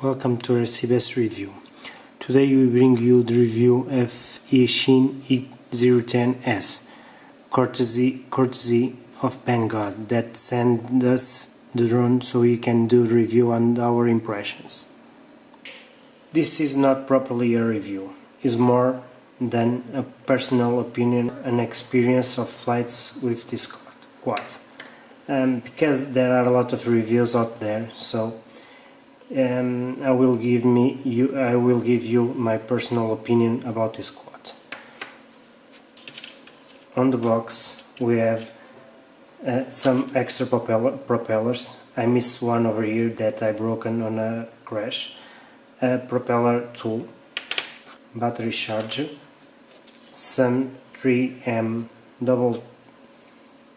Welcome to our CBS review. Today we bring you the review of Eachine E010S, courtesy of banggood, that sent us the drone so we can do the review and our impressions. This is not properly a review, it's more than a personal opinion and experience of flights with this quad. Because there are a lot of reviews out there, so I will give you my personal opinion about this quad. On the box we have some extra propellers. I missed one over here that I broken on a crash. A propeller tool, battery charger, some 3M double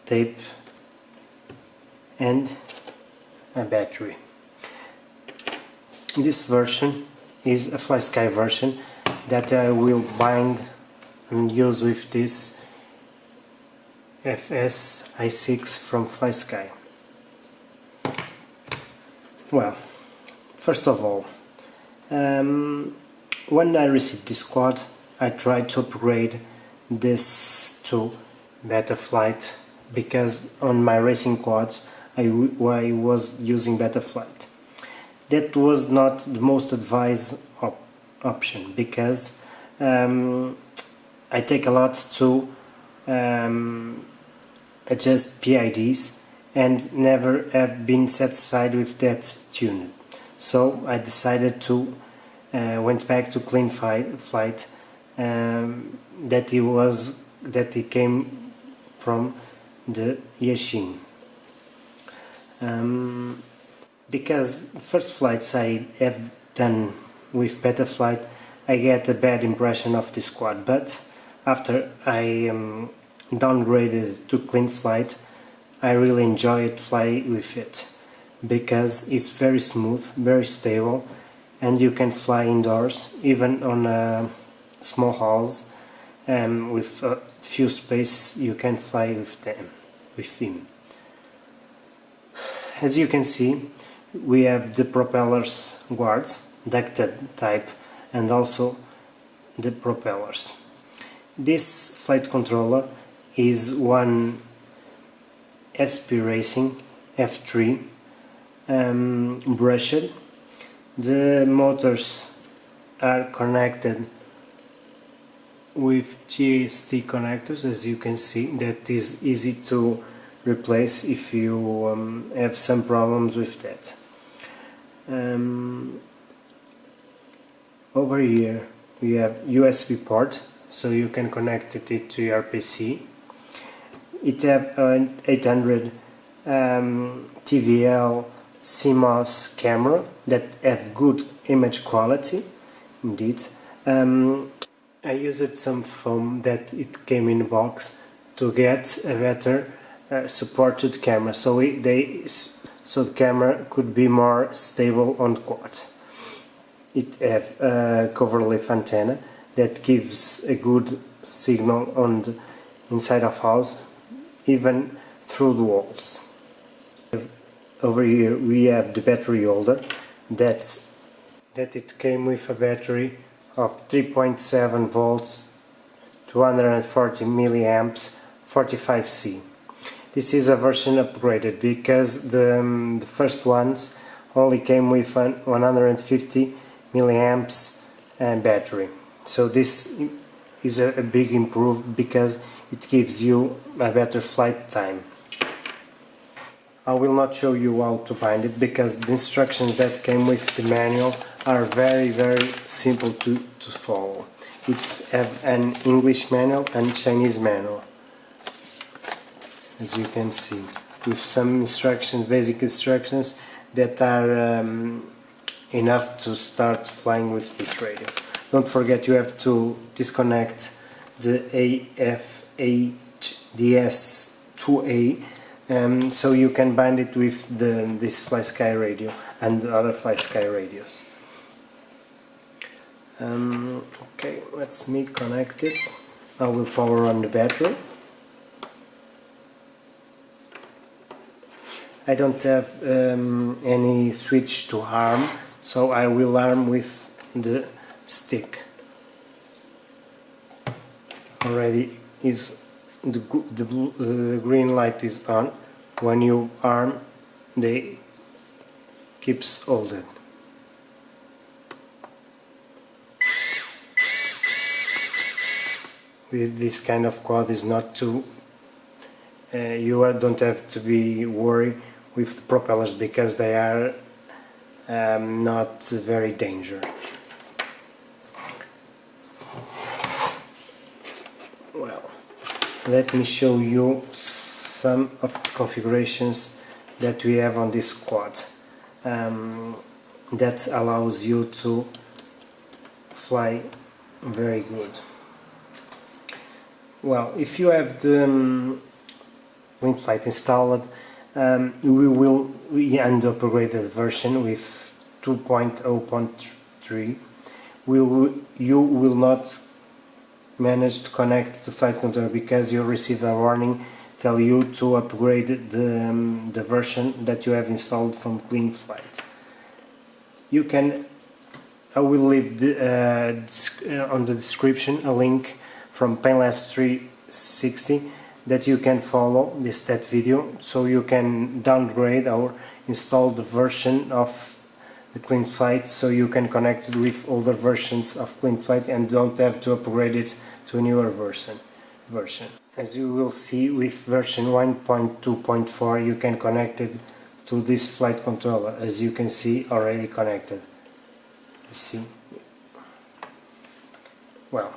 tape and a battery. This version is a FlySky version that I will bind and use with this FS i6 from FlySky. Well, first of all, when I received this quad, I tried to upgrade this to Betaflight because on my racing quads I was using Betaflight. That was not the most advised option because I take a lot to adjust PIDs and never have been satisfied with that tune. So I decided to went back to clean flight that it came from the Eachine. Because first flights I have done with Betaflight, I get a bad impression of this quad, but after I downgraded to clean flight, I really enjoy it fly with it because it's very smooth, very stable, and you can fly indoors even on a small house with a few space. You can fly with him. As you can see, we have the propellers guards, ducted type, and also the propellers. This flight controller is one SP Racing F3 brushed. The motors are connected with GST connectors, as you can see. That is easy to replace if you have some problems with that. Over here we have USB port, so you can connect it to your PC. It have an 800 TVL CMOS camera that have good image quality, indeed. I used some foam that it came in a box to get a better supported camera, so the camera could be more stable on quad. It have a cover leaf antenna that gives a good signal on the inside of house, even through the walls. Over here we have the battery holder that it came with a battery of 3.7 volts, 240 milliamps, 45C. This is a version upgraded because the first ones only came with an 150 milliamps battery. So this is a big improvement because it gives you a better flight time. I will not show you how to bind it because the instructions that came with the manual are very simple to follow. It have an English manual and Chinese manual, as you can see, with some instructions, basic instructions that are enough to start flying with this radio. Don't forget you have to disconnect the AFHDS2A so you can bind it with this FlySky radio and the other FlySky radios. Okay, let's connect it. I will power on the battery. I don't have any switch to arm so I will arm with the stick. Already is the green light is on. When you arm, they keeps holding. With this kind of quad is not too you don't have to be worried with the propellers because they are not very dangerous. Well, let me show you some of the configurations that we have on this quad that allows you to fly very good. Well, if you have the CleanFlight installed, we end upgraded version with 2.0.3. You will not manage to connect to flight controller because you receive a warning tell you to upgrade the version that you have installed from CleanFlight. You can. I will leave on the description a link from Painless 360 that you can follow that video, so you can downgrade or install the version of the CleanFlight, so you can connect it with older versions of CleanFlight and don't have to upgrade it to a newer version. As you will see, with version 1.2.4 you can connect it to this flight controller, as you can see already connected. You see? Well,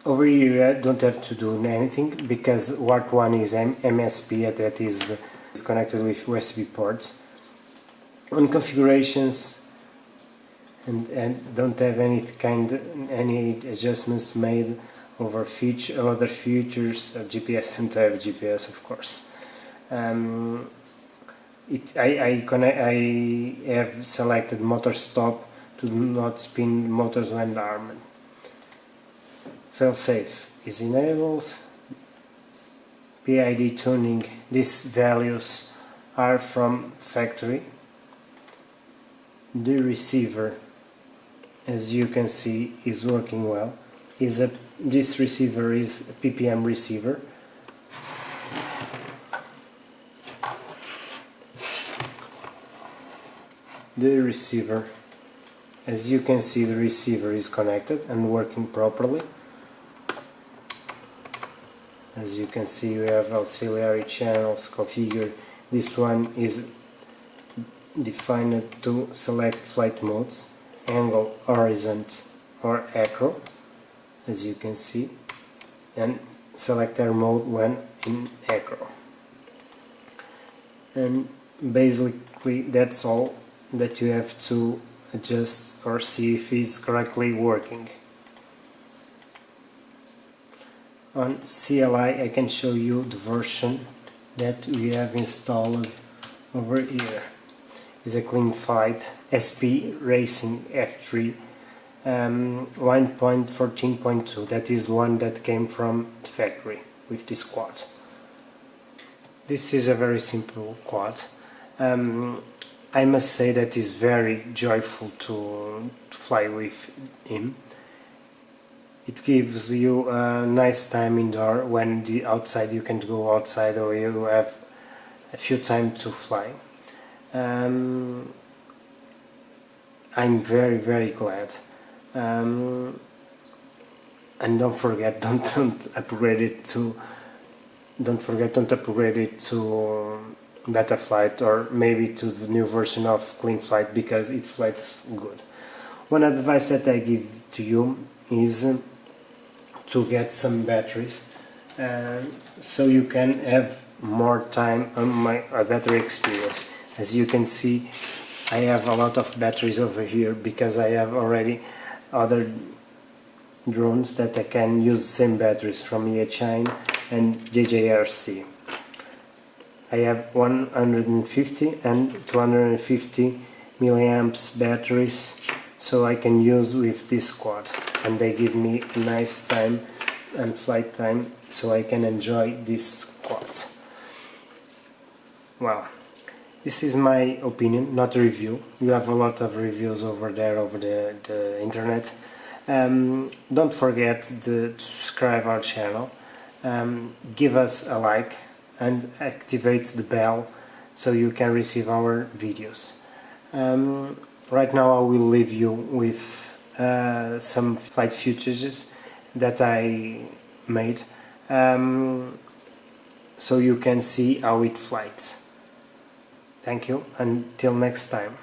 over here I don't have to do anything because part 1 is MSP, that is connected with USB ports. On configurations, and don't have any adjustments made over other features of GPS. Don't have GPS, of course. I have selected motor stop to not spin motors when armed. Failsafe is enabled. PID tuning, these values are from factory. The receiver, as you can see, is working well. This receiver is a PPM receiver. The receiver, as you can see, the receiver is connected and working properly. As you can see, we have auxiliary channels configured. This one is defined to select flight modes, angle, horizontal or acro, as you can see, and select air mode when in acro. And basically that's all that you have to adjust or see if it's correctly working. On CLI I can show you the version that we have installed over here. Is a CleanFlight SP Racing F3 1.14.2. That is one that came from the factory with this quad. This is a very simple quad. I must say that it's very joyful to fly with him. It gives you a nice time indoor when outside you can go outside or you have a few time to fly. I'm very glad. And don't forget, don't upgrade it to Betaflight or maybe to the new version of CleanFlight, because it flies good. One advice that I give to you is to get some batteries so you can have more time on my battery experience. As you can see, I have a lot of batteries over here because I have already other drones that I can use the same batteries from Eachine and JJRC. I have 150 and 250 milliamps batteries, so I can use with this quad, and they give me a nice time and flight time, so I can enjoy this quad. Well, This is my opinion, not a review. You have a lot of reviews over there, over the internet. Don't forget to subscribe our channel, give us a like and activate the bell so you can receive our videos. Right now I will leave you with some flight footages that I made, so you can see how it flies. Thank you, until next time.